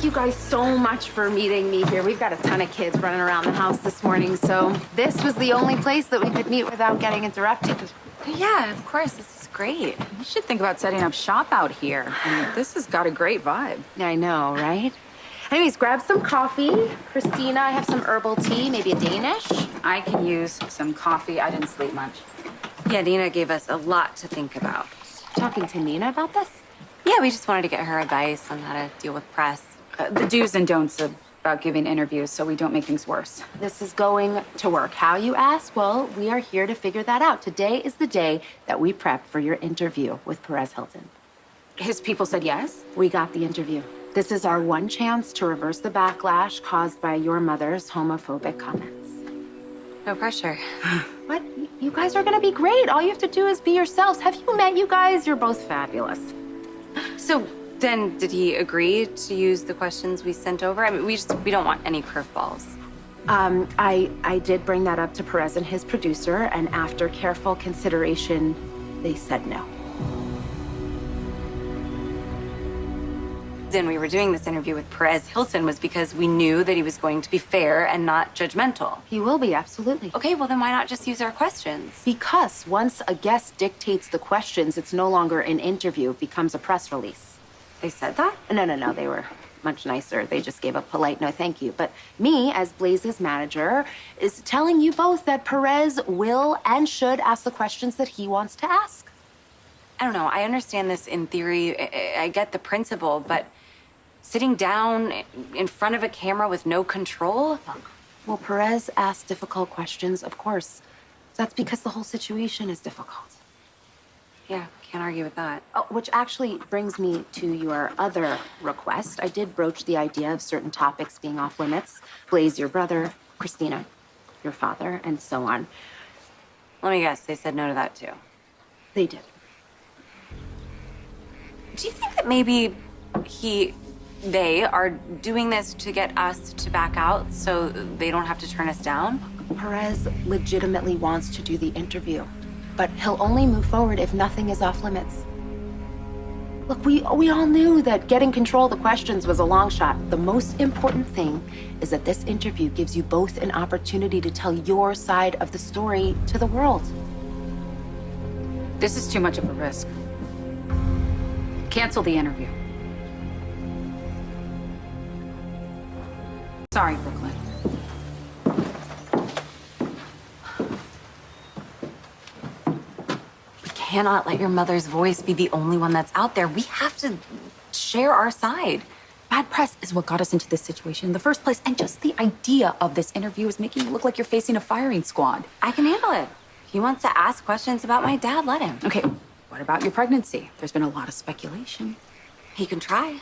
you guys so much for meeting me here. We've got a ton of kids running around the house this morning, so this was the only place that we could meet without getting interrupted. Yeah, of course. This is great. You should think about setting up shop out here. I mean, this has got a great vibe. I know, right? Anyways, grab some coffee. Christina, I have some herbal tea, maybe a Danish. I can use some coffee. I didn't sleep much. Yeah, Nina gave us a lot to think about. Talking to Nina about this? Yeah, we just wanted to get her advice on how to deal with press. The do's and don'ts about giving interviews so we don't make things worse. This is going to work. How, you ask? Well, we are here to figure that out. Today is the day that we prep for your interview with Perez Hilton. His people said yes? We got the interview. This is our one chance to reverse the backlash caused by your mother's homophobic comments. No pressure. What? You guys are gonna be great. All you have to do is be yourselves. Have you met you guys? You're both fabulous. So then, did he agree to use the questions we sent over? I mean, we don't want any curveballs. I did bring that up to Perez and his producer, and after careful consideration, they said no. Then we were doing this interview with Perez Hilton was because we knew that he was going to be fair and not judgmental. He will be, absolutely. Okay, well then why not just use our questions? Because once a guest dictates the questions, it's no longer an interview, it becomes a press release. They said that? No, they were much nicer. They just gave a polite no thank you. But me, as Blaze's manager, is telling you both that Perez will and should ask the questions that he wants to ask. I don't know, I understand this in theory, I get the principle, but sitting down in front of a camera with no control? Well, Perez asked difficult questions, of course. That's because the whole situation is difficult. Yeah, can't argue with that. Oh, which actually brings me to your other request. I did broach the idea of certain topics being off limits. Blaze, your brother, Christina, your father, and so on. Let me guess, they said no to that too. They did. Do you think that maybe they are doing this to get us to back out so they don't have to turn us down? Perez legitimately wants to do the interview, but he'll only move forward if nothing is off limits. Look, we all knew that getting control of the questions was a long shot. The most important thing is that this interview gives you both an opportunity to tell your side of the story to the world. This is too much of a risk. Cancel the interview. Sorry, Brook Lynn. We cannot let your mother's voice be the only one that's out there. We have to share our side. Bad press is what got us into this situation in the first place, and just the idea of this interview is making you look like you're facing a firing squad. I can handle it. If he wants to ask questions about my dad, let him. Okay, what about your pregnancy? There's been a lot of speculation. He can try.